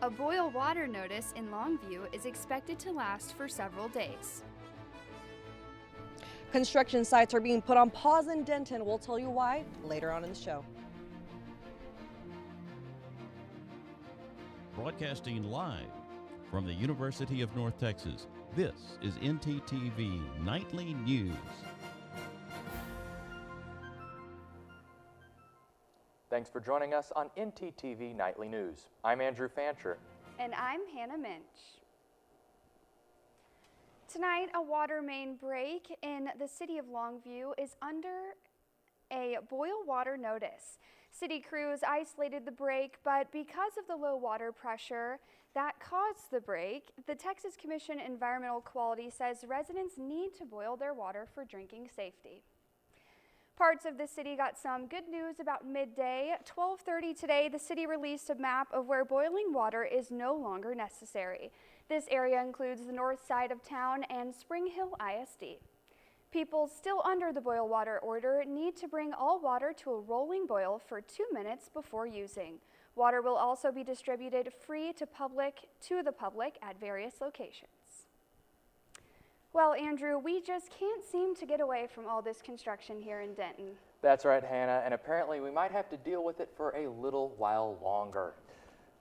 A boil water notice in Longview is expected to last for several days. Construction sites are being put on pause in Denton. We'll tell you why later on in the show. Broadcasting live from the University of North Texas, this is ntTV Nightly News. Thanks for joining us on ntTV Nightly News. I'm Andrew Fancher. And I'm Hannah Minch. Tonight, a water main break in the city of Longview is under a boil water notice. City crews isolated the break, but because of the low water pressure that caused the break, the Texas Commission on Environmental Quality says residents need to boil their water for drinking safety. Parts of the city got some good news about midday. 12:30 today, the city released a map of where boiling water is no longer necessary. This area includes the north side of town and Spring Hill ISD. People still under the boil water order need to bring all water to a rolling boil for 2 minutes before using. Water will also be distributed free to the public at various locations. Well, Andrew, we just can't seem to get away from all this construction here in Denton. That's right, Hannah, and apparently we might have to deal with it for a little while longer.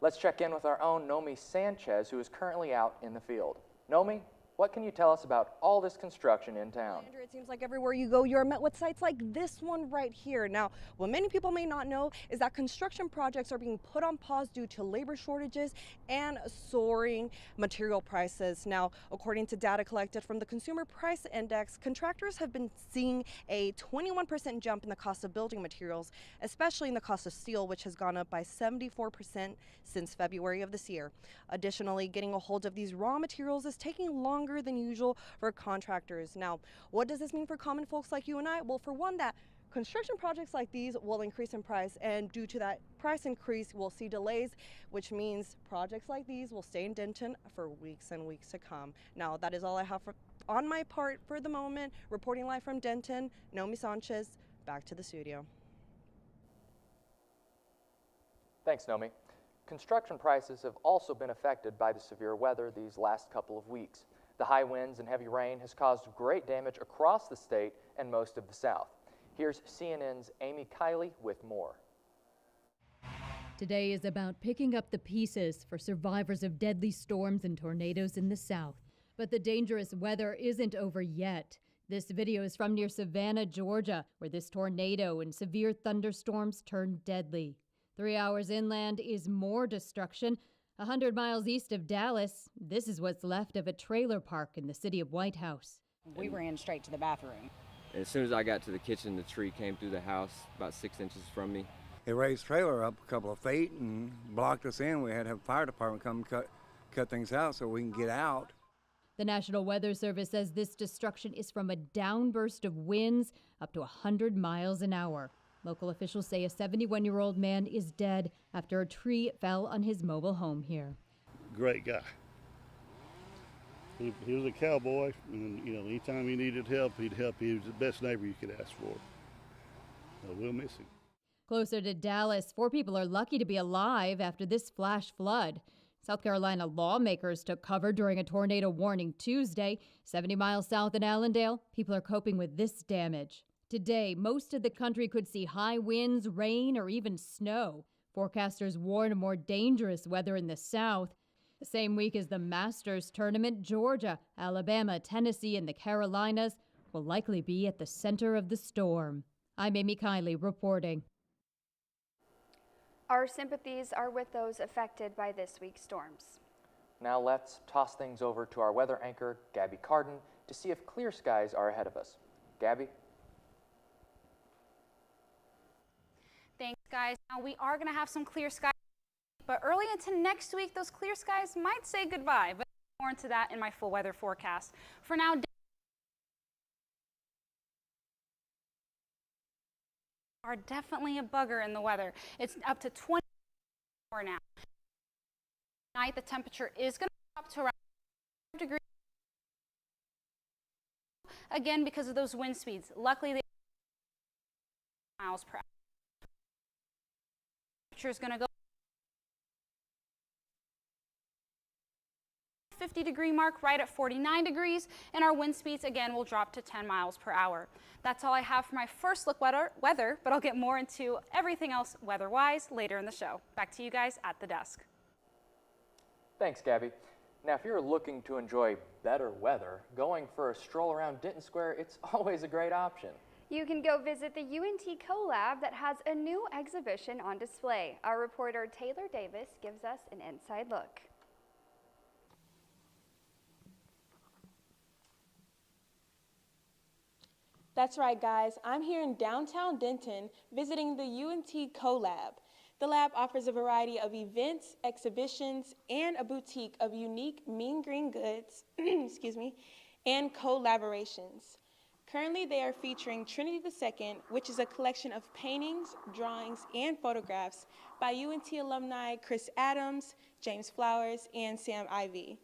Let's check in with our own Nomi Sanchez, who is currently out in the field. Nomi, what can you tell us about all this construction in town? Andrew, it seems like everywhere you go, you're met with sites like this one right here. Now, what many people may not know is that construction projects are being put on pause due to labor shortages and soaring material prices. Now, according to data collected from the Consumer Price Index, contractors have been seeing a 21% jump in the cost of building materials, especially in the cost of steel, which has gone up by 74% since February of this year. Additionally, getting a hold of these raw materials is taking longer than usual for contractors. Now, what does this mean for common folks like you and I? Well, for one, that construction projects like these will increase in price, and due to that price increase, we'll see delays, which means projects like these will stay in Denton for weeks and weeks to come. Now, that is all I have on my part for the moment. Reporting live from Denton, Nomi Sanchez, back to the studio. Thanks, Nomi. Construction prices have also been affected by the severe weather these last couple of weeks. The high winds and heavy rain has caused great damage across the state and most of the South. Here's CNN's Amy Kiley with more. Today is about picking up the pieces for survivors of deadly storms and tornadoes in the South. But the dangerous weather isn't over yet. This video is from near Savannah, Georgia, where this tornado and severe thunderstorms turned deadly. 3 hours inland is more destruction. 100 miles east of Dallas, this is what's left of a trailer park in the city of White House. We ran straight to the bathroom. As soon as I got to the kitchen, the tree came through the house about 6 inches from me. It raised the trailer up a couple of feet and blocked us in. We had to have the fire department come cut things out so we can get out. The National Weather Service says this destruction is from a downburst of winds up to 100 miles an hour. Local officials say a 71-year-old man is dead after a tree fell on his mobile home here. Great guy. He was a cowboy, and anytime he needed help, he'd help. He was the best neighbor you could ask for. We'll miss him. Closer to Dallas, 4 people are lucky to be alive after this flash flood. South Carolina lawmakers took cover during a tornado warning Tuesday. 70 miles south in Allendale, people are coping with this damage. Today, most of the country could see high winds, rain, or even snow. Forecasters warn of more dangerous weather in the south. The same week as the Masters tournament, Georgia, Alabama, Tennessee, and the Carolinas will likely be at the center of the storm. I'm Amy Kiley reporting. Our sympathies are with those affected by this week's storms. Now let's toss things over to our weather anchor, Gabby Carden, to see if clear skies are ahead of us. Gabby? Thanks, guys. Now we are going to have some clear skies, but early into next week, those clear skies might say goodbye, but more into that in my full weather forecast. For now, are definitely a bugger in the weather. It's up to 24 now. Tonight, the temperature is going to drop to around 5 degrees. Again, because of those wind speeds. Luckily, they are miles per hour. Temperature is going to go that 50-degree mark right at 49 degrees, and our wind speeds again will drop to 10 miles per hour. That's all I have for my first look weather, but I'll get more into everything else weather-wise later in the show. Back to you guys at the desk. Thanks, Gabby. Now, if you're looking to enjoy better weather, going for a stroll around Denton Square, it's always a great option. You can go visit the UNT CoLab that has a new exhibition on display. Our reporter Taylor Davis gives us an inside look. That's right, guys. I'm here in downtown Denton visiting the UNT CoLab. The lab offers a variety of events, exhibitions, and a boutique of unique mean green goods, excuse me, and collaborations. Currently, they are featuring Trinity II, which is a collection of paintings, drawings, and photographs by UNT alumni Chris Adams, James Flowers, and Sam Ivey.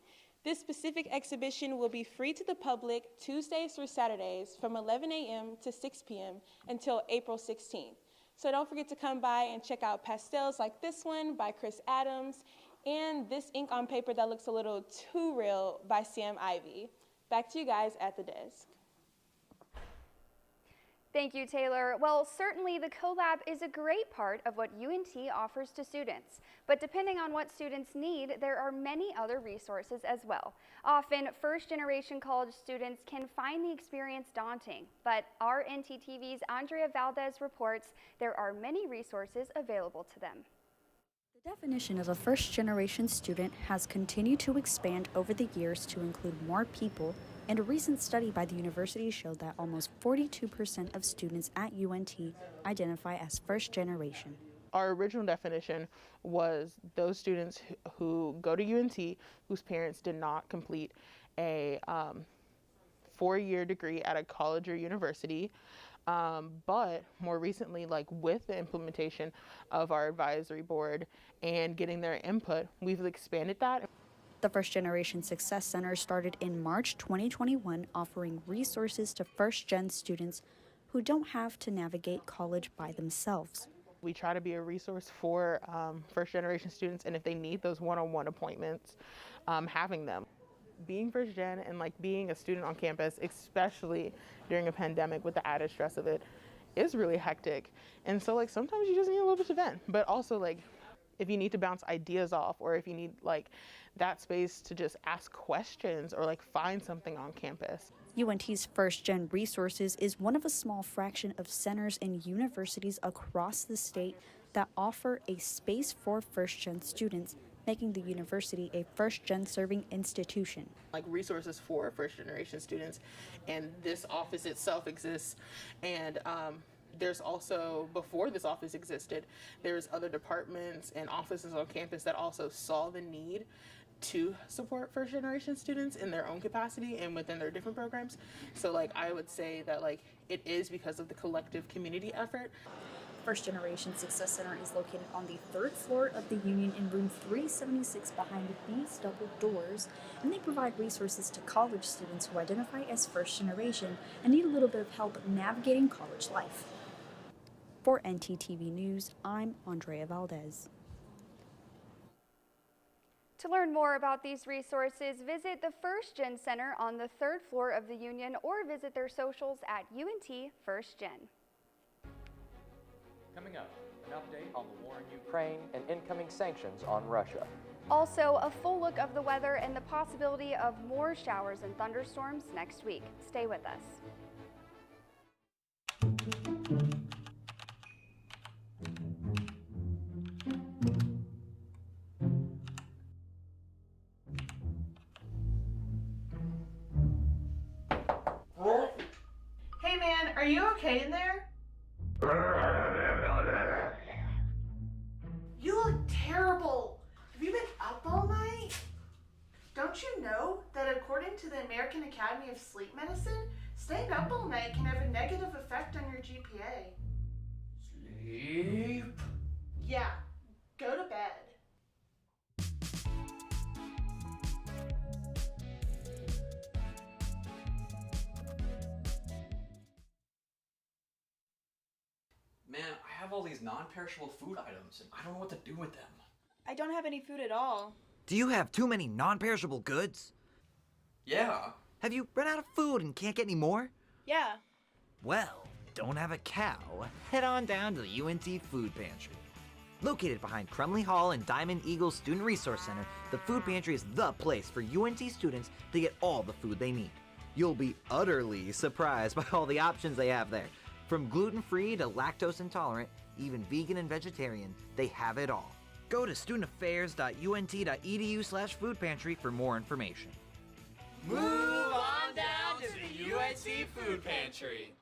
This specific exhibition will be free to the public Tuesdays through Saturdays from 11 a.m. to 6 p.m. until April 16th. So don't forget to come by and check out pastels like this one by Chris Adams and this ink on paper that looks a little too real by Sam Ivey. Back to you guys at the desk. Thank you, Taylor. Well, certainly the CoLab is a great part of what UNT offers to students. But depending on what students need, there are many other resources as well. Often, first-generation college students can find the experience daunting. But our ntTV's Andrea Valdez reports there are many resources available to them. The definition of a first-generation student has continued to expand over the years to include more people, and a recent study by the university showed that almost 42% of students at UNT identify as first generation. Our original definition was those students who go to UNT whose parents did not complete a 4-year degree at a college or university. But more recently, like with the implementation of our advisory board and getting their input, we've expanded that. The First Generation Success Center started in March 2021, offering resources to first-gen students who don't have to navigate college by themselves. We try to be a resource for first-generation students, and if they need those one-on-one appointments, having them. Being first-gen and like being a student on campus, especially during a pandemic with the added stress of it, is really hectic. And so like sometimes you just need a little bit to vent, but also like if you need to bounce ideas off, or if you need like that space to just ask questions or like find something on campus. UNT's First Gen Resources is one of a small fraction of centers and universities across the state that offer a space for first gen students, making the university a first gen serving institution. Like resources for first generation students, and this office itself exists, and there's also, before this office existed, there's other departments and offices on campus that also saw the need to support first generation students in their own capacity and within their different programs. So like I would say that like it is because of the collective community effort. First Generation Success Center is located on the 3rd floor of the Union in room 376 behind these double doors, and they provide resources to college students who identify as first generation and need a little bit of help navigating college life. For ntTV News, I'm Andrea Valdez. To learn more about these resources, visit the First Gen Center on the 3rd floor of the Union or visit their socials at UNT First Gen. Coming up, an update on the war in Ukraine and incoming sanctions on Russia. Also, a full look of the weather and the possibility of more showers and thunderstorms next week. Stay with us. Hey man, are you okay in there? You look terrible. Have you been up all night? Don't you know that according to the American Academy of Sleep Medicine, staying up all night can have a negative effect on your GPA? Sleep? Yeah, go to bed. Man, I have all these non-perishable food items and I don't know what to do with them. I don't have any food at all. Do you have too many non-perishable goods? Yeah. Have you run out of food and can't get any more? Yeah. Well, don't have a cow. Head on down to the UNT Food Pantry. Located behind Crumley Hall and Diamond Eagle Student Resource Center, the Food Pantry is the place for UNT students to get all the food they need. You'll be utterly surprised by all the options they have there. From gluten-free to lactose intolerant, even vegan and vegetarian, they have it all. Go to studentaffairs.unt.edu/foodpantry for more information. Move on down to the UNT Food Pantry.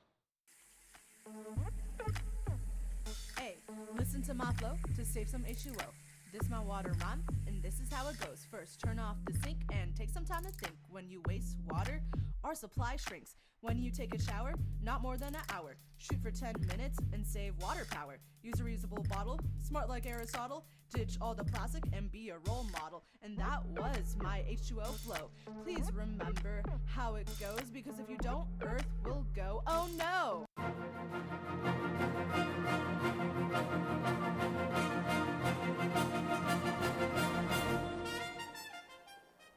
Hey, listen to my flow to save some H2O. This my water rhyme, and this is how it goes. First, turn off the sink and take some time to think. When you waste water, our supply shrinks. When you take a shower, not more than an hour. Shoot for 10 minutes and save water power. Use a reusable bottle, smart like Aristotle. Ditch all the plastic and be a role model. And that was my H2O flow. Please remember how it goes, because if you don't, Earth will go, oh no!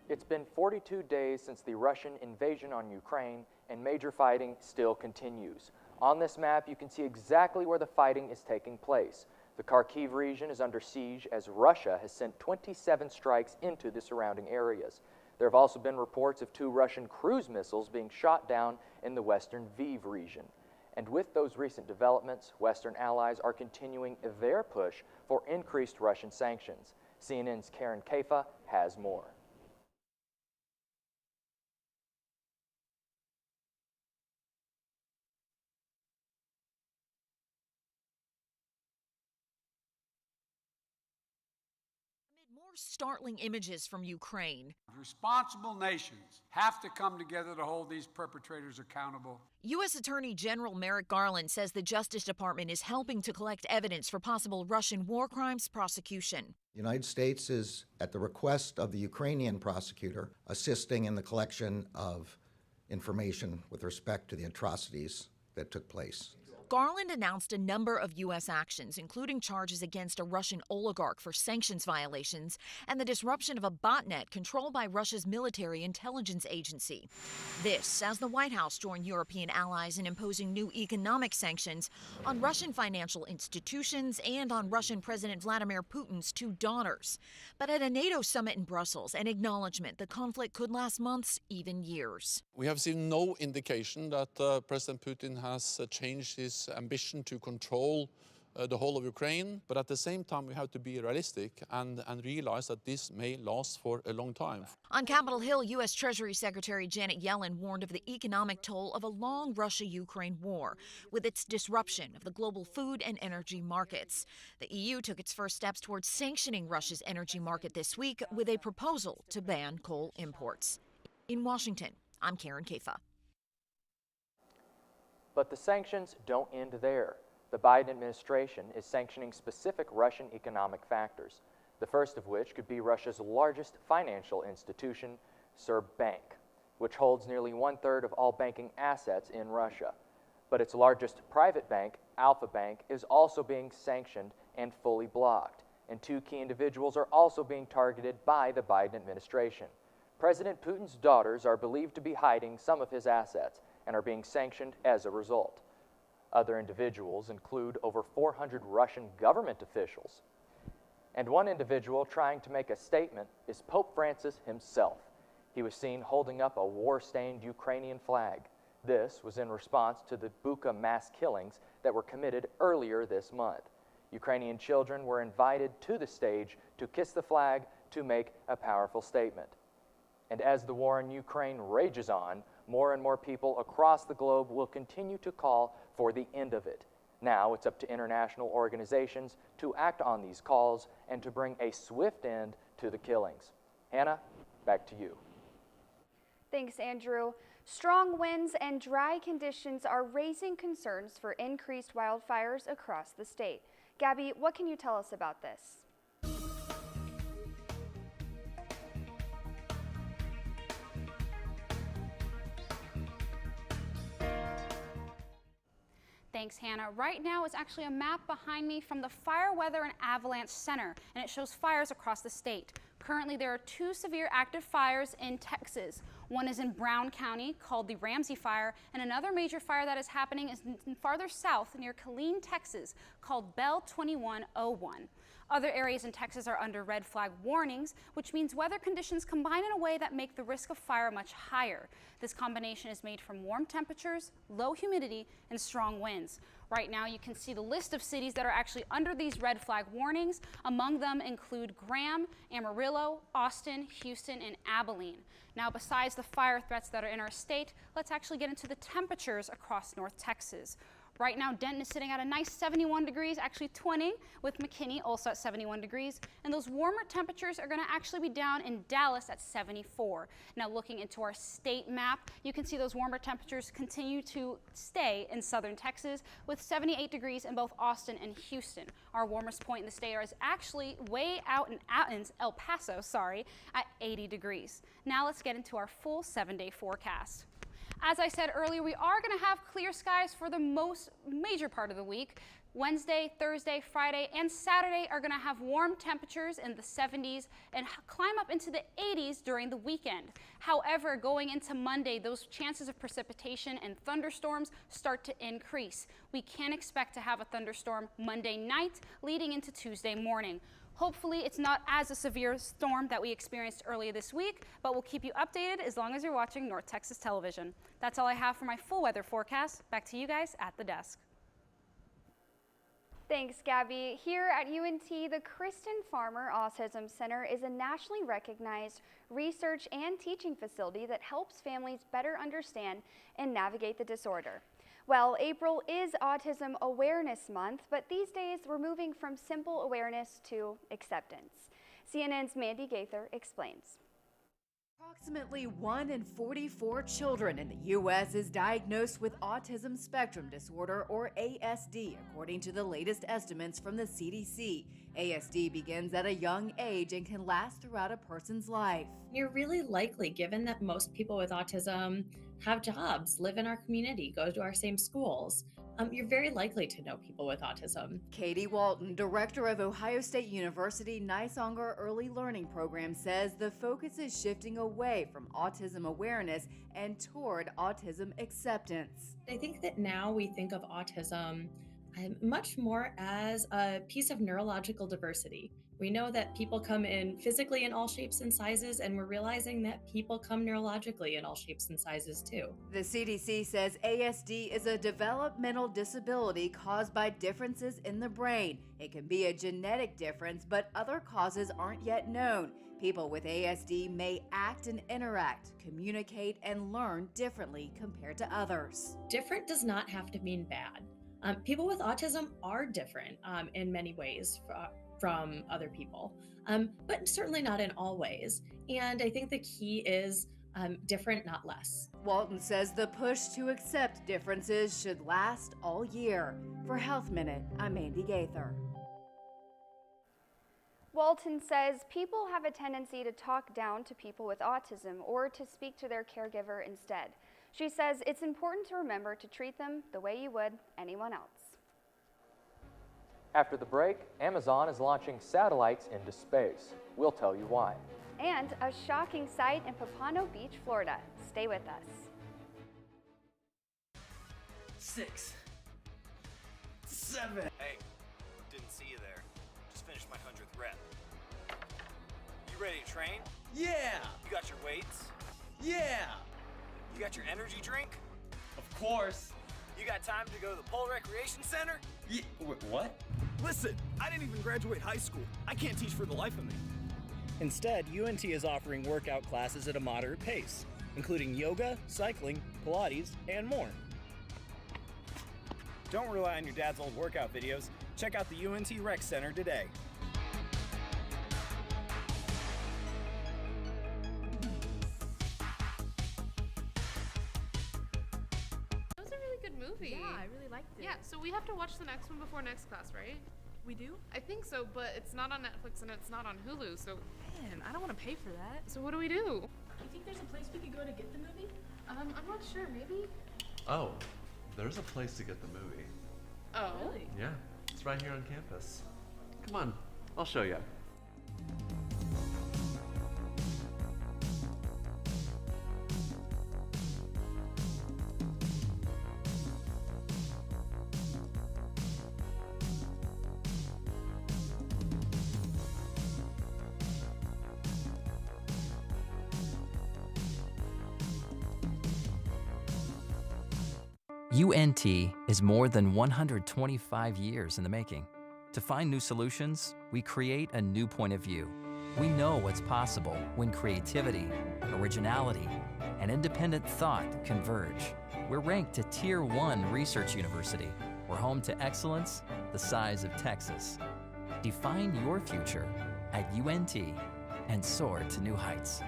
It's been 42 days since the Russian invasion on Ukraine, and major fighting still continues. On this map, you can see exactly where the fighting is taking place. The Kharkiv region is under siege as Russia has sent 27 strikes into the surrounding areas. There have also been reports of 2 Russian cruise missiles being shot down in the western Lviv region. And with those recent developments, Western allies are continuing their push for increased Russian sanctions. CNN's Karen Kaifa has more. More startling images from Ukraine. Responsible nations have to come together to hold these perpetrators accountable. U.S. Attorney General Merrick Garland says the Justice Department is helping to collect evidence for possible Russian war crimes prosecution. The United States is, at the request of the Ukrainian prosecutor, assisting in the collection of information with respect to the atrocities that took place. Garland announced a number of U.S. actions, including charges against a Russian oligarch for sanctions violations and the disruption of a botnet controlled by Russia's military intelligence agency. This as the White House joined European allies in imposing new economic sanctions on Russian financial institutions and on Russian President Vladimir Putin's 2 daughters. But at a NATO summit in Brussels, an acknowledgement the conflict could last months, even years. We have seen no indication that President Putin has changed his ambition to control the whole of Ukraine, but at the same time we have to be realistic and realize that this may last for a long time. On Capitol Hill, U.S. Treasury Secretary Janet Yellen warned of the economic toll of a long Russia-Ukraine war, with its disruption of the global food and energy markets. The EU took its first steps towards sanctioning Russia's energy market this week with a proposal to ban coal imports. In Washington, I'm Karen Kaifa. But the sanctions don't end there. The Biden administration is sanctioning specific Russian economic factors, the first of which could be Russia's largest financial institution, Bank, which holds nearly 1/3 of all banking assets in Russia. But its largest private bank, Alfa Bank, is also being sanctioned and fully blocked, and 2 key individuals are also being targeted by the Biden administration. President Putin's daughters are believed to be hiding some of his assets and are being sanctioned as a result. Other individuals include over 400 Russian government officials. And one individual trying to make a statement is Pope Francis himself. He was seen holding up a war-stained Ukrainian flag. This was in response to the Bucha mass killings that were committed earlier this month. Ukrainian children were invited to the stage to kiss the flag to make a powerful statement. And as the war in Ukraine rages on, more and more people across the globe will continue to call for the end of it. Now it's up to international organizations to act on these calls and to bring a swift end to the killings. Hannah, back to you. Thanks, Andrew. Strong winds and dry conditions are raising concerns for increased wildfires across the state. Gabby, what can you tell us about this? Thanks, Hannah. Right now is actually a map behind me from the Fire Weather and Avalanche Center, and it shows fires across the state. Currently, there are 2 severe active fires in Texas. One is in Brown County, called the Ramsey Fire, and another major fire that is happening is farther south near Killeen, Texas, called Bell 2101. Other areas in Texas are under red flag warnings, which means weather conditions combine in a way that make the risk of fire much higher. This combination is made from warm temperatures, low humidity, and strong winds. Right now, you can see the list of cities that are actually under these red flag warnings. Among them include Graham, Amarillo, Austin, Houston, and Abilene. Now, besides the fire threats that are in our state, let's actually get into the temperatures across North Texas. Right now, Denton is sitting at a nice 71 degrees, actually twinning with McKinney, also at 71 degrees. And those warmer temperatures are going to actually be down in Dallas at 74. Now, looking into our state map, you can see those warmer temperatures continue to stay in southern Texas with 78 degrees in both Austin and Houston. Our warmest point in the state is actually way out in El Paso, at 80 degrees. Now, let's get into our full 7-day forecast. As I said earlier, we are going to have clear skies for the most major part of the week. Wednesday, Thursday, Friday, and Saturday are going to have warm temperatures in the 70s and climb up into the 80s during the weekend. However, going into Monday, those chances of precipitation and thunderstorms start to increase. We can expect to have a thunderstorm Monday night leading into Tuesday morning. Hopefully, it's not as a severe storm that we experienced earlier this week, but we'll keep you updated as long as you're watching North Texas Television. That's all I have for my full weather forecast. Back to you guys at the desk. Thanks, Gabby. Here at UNT, the Kristen Farmer Autism Center is a nationally recognized research and teaching facility that helps families better understand and navigate the disorder. Well, April is Autism Awareness Month, but these days we're moving from simple awareness to acceptance. CNN's Mandy Gaither explains. Approximately 1 in 44 children in the U.S. is diagnosed with autism spectrum disorder, or ASD, according to the latest estimates from the CDC. ASD begins at a young age and can last throughout a person's life. You're really likely, given that most people with autism have jobs, live in our community, go to our same schools. You're very likely to know people with autism. Katie Walton, director of Ohio State University Nisonger Early Learning Program, says the focus is shifting away from autism awareness and toward autism acceptance. I think that now we think of autism much more as a piece of neurological diversity. We know that people come in physically in all shapes and sizes, and we're realizing that people come neurologically in all shapes and sizes too. The CDC says ASD is a developmental disability caused by differences in the brain. It can be a genetic difference, but other causes aren't yet known. People with ASD may act and interact, communicate, and learn differently compared to others. Different does not have to mean bad. People with autism are different in many ways from other people, but certainly not in all ways. And I think the key is different, not less. Walton says the push to accept differences should last all year. For Health Minute, I'm Mandy Gaither. Walton says people have a tendency to talk down to people with autism or to speak to their caregiver instead. She says it's important to remember to treat them the way you would anyone else. After the break, Amazon is launching satellites into space. We'll tell you why. And a shocking sight in Pompano Beach, Florida. Stay with us. 6, 7. Hey, didn't see you there. Just finished my 100th rep. You ready to train? Yeah! You got your weights? Yeah! You got your energy drink? Of course. You got time to go to the Pole Recreation Center? Yeah, what? Listen, I didn't even graduate high school. I can't teach for the life of me. Instead, UNT is offering workout classes at a moderate pace, including yoga, cycling, Pilates, and more. Don't rely on your dad's old workout videos. Check out the UNT Rec Center today. That was a really good movie. Yeah, I really liked it. Yeah, so we have to watch the next one before next class, right? We do? I think so, but it's not on Netflix and it's not on Hulu, so... Man, I don't want to pay for that. So what do we do? You think there's a place we could go to get the movie? I'm not sure, maybe? Oh, there's a place to get the movie. Oh. Really? Yeah, it's right here on campus. Come on, I'll show you. UNT is more than 125 years in the making. To find new solutions, we create a new point of view. We know what's possible when creativity, originality, and independent thought converge. We're ranked a Tier 1 research university. We're home to excellence the size of Texas. Define your future at UNT and soar to new heights.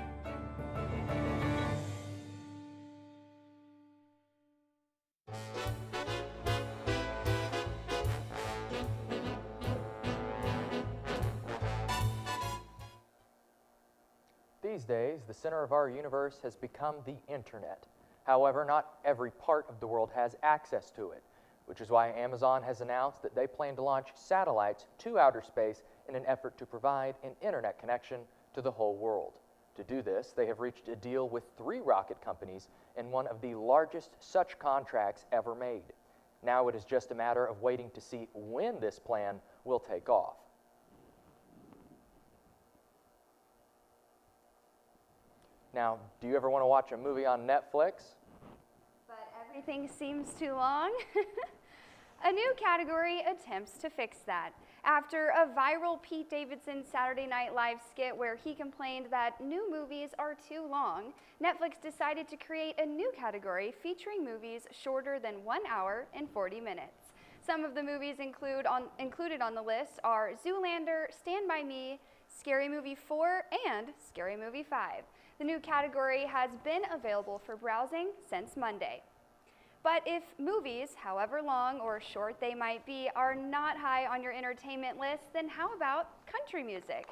These days, the center of our universe has become the internet. However, not every part of the world has access to it, which is why Amazon has announced that they plan to launch satellites to outer space in an effort to provide an internet connection to the whole world. To do this, they have reached a deal with 3 rocket companies in one of the largest such contracts ever made. Now it is just a matter of waiting to see when this plan will take off. Now, do you ever want to watch a movie on Netflix? But everything seems too long. A new category attempts to fix that. After a viral Pete Davidson Saturday Night Live skit where he complained that new movies are too long, Netflix decided to create a new category featuring movies shorter than 1 hour and 40 minutes. Some of the movies included on the list are Zoolander, Stand By Me, Scary Movie 4, and Scary Movie 5. The new category has been available for browsing since Monday. But if movies, however long or short they might be, are not high on your entertainment list, then how about country music?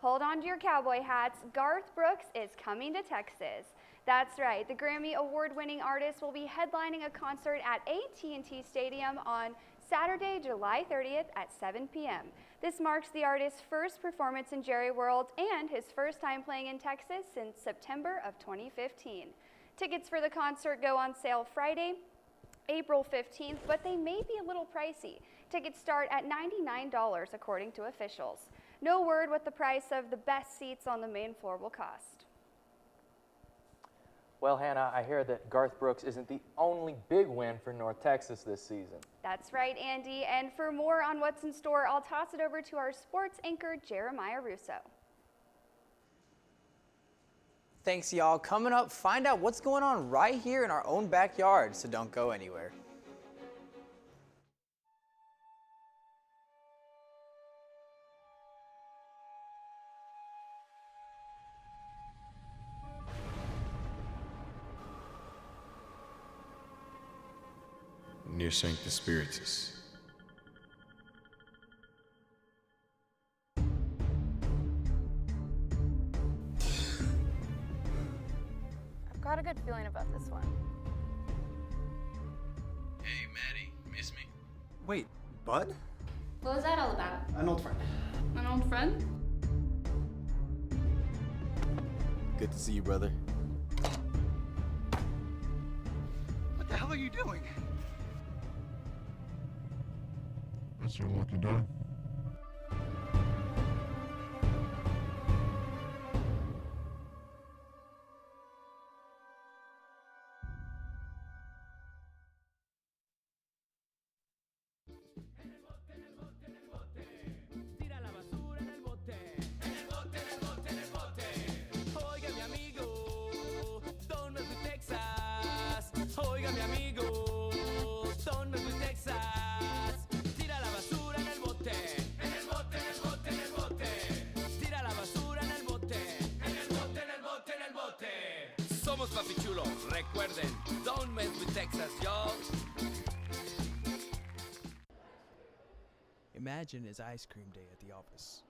Hold on to your cowboy hats. Garth Brooks is coming to Texas. That's right, the Grammy award-winning artist will be headlining a concert at AT&T Stadium on Saturday, July 30th at 7 p.m. This marks the artist's first performance in Jerry World and his first time playing in Texas since September of 2015. Tickets for the concert go on sale Friday, April 15th, but they may be a little pricey. Tickets start at $99 according to officials. No word what the price of the best seats on the main floor will cost. Well, Hannah, I hear that Garth Brooks isn't the only big win for North Texas this season. That's right, Andy. And for more on what's in store, I'll toss it over to our sports anchor, Jeremiah Russo. Thanks, y'all. Coming up, find out what's going on right here in our own backyard, so don't go anywhere. Near Sanctus Spiritus. I've got a good feeling about this one. Hey, Maddie, miss me? Wait, Bud? What was that all about? An old friend. An old friend? Good to see you, brother. What the hell are you doing? That's your lucky day. Oiga mi amigo, ¿dónde fui Texas? Tira la basura en el bote. En el bote, en el bote, en el bote. Tira la basura en el bote. En el bote, en el bote, en el bote. Somos papichulo, recuerden, don't mess with Texas, y'all. Imagine it's ice cream day at the office.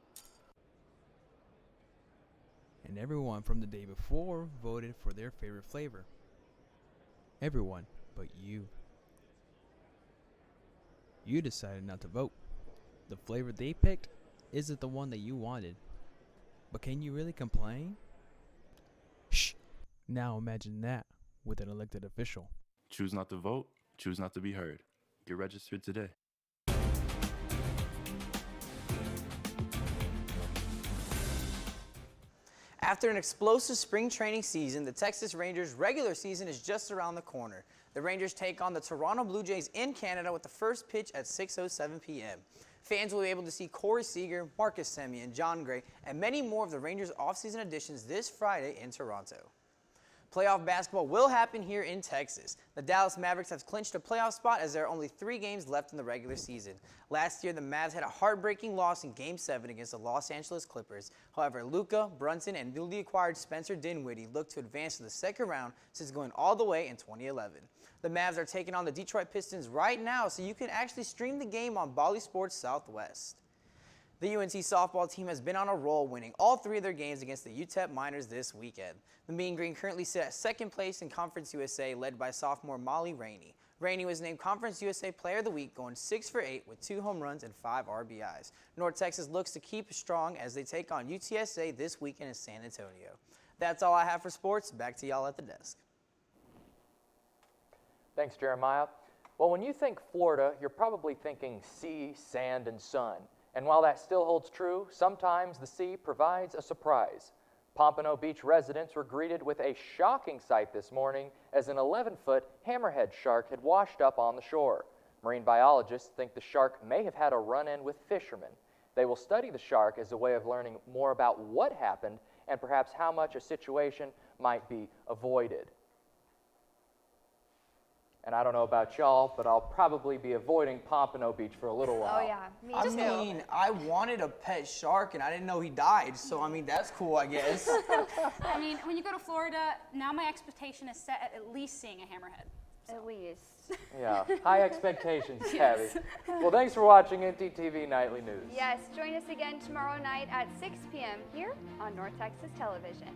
And everyone from the day before voted for their favorite flavor. Everyone but you. You decided not to vote. The flavor they picked isn't the one that you wanted. But can you really complain? Shh! Now imagine that with an elected official. Choose not to vote, choose not to be heard. Get registered today. After an explosive spring training season, the Texas Rangers' regular season is just around the corner. The Rangers take on the Toronto Blue Jays in Canada with the first pitch at 6:07 p.m. Fans will be able to see Corey Seager, Marcus Semien, John Gray, and many more of the Rangers' offseason additions this Friday in Toronto. Playoff basketball will happen here in Texas. The Dallas Mavericks have clinched a playoff spot as there are only 3 games left in the regular season. Last year, the Mavs had a heartbreaking loss in Game 7 against the Los Angeles Clippers. However, Luka, Brunson, and newly acquired Spencer Dinwiddie look to advance to the second round since going all the way in 2011. The Mavs are taking on the Detroit Pistons right now, so you can actually stream the game on Bally Sports Southwest. The UNC softball team has been on a roll, winning all 3 of their games against the UTEP Miners this weekend. The Mean Green currently sit at second place in Conference USA, led by sophomore Molly Rainey. Rainey was named Conference USA Player of the Week, going 6 for 8 with 2 home runs and 5 RBIs. North Texas looks to keep strong as they take on UTSA this weekend in San Antonio. That's all I have for sports. Back to y'all at the desk. Thanks, Jeremiah. Well, when you think Florida, you're probably thinking sea, sand, and sun. And while that still holds true, sometimes the sea provides a surprise. Pompano Beach residents were greeted with a shocking sight this morning as an 11-foot hammerhead shark had washed up on the shore. Marine biologists think the shark may have had a run-in with fishermen. They will study the shark as a way of learning more about what happened and perhaps how much a situation might be avoided. And I don't know about y'all, but I'll probably be avoiding Pompano Beach for a little while. Oh yeah, me I too. mean, I wanted a pet shark and I didn't know he died, so I mean, that's cool, I guess. I mean, when you go to Florida, now my expectation is set at least seeing a hammerhead. At least. Yeah, high expectations, Tabby. Well, thanks for watching ntTV Nightly News. Yes, join us again tomorrow night at 6 p.m. here on North Texas Television.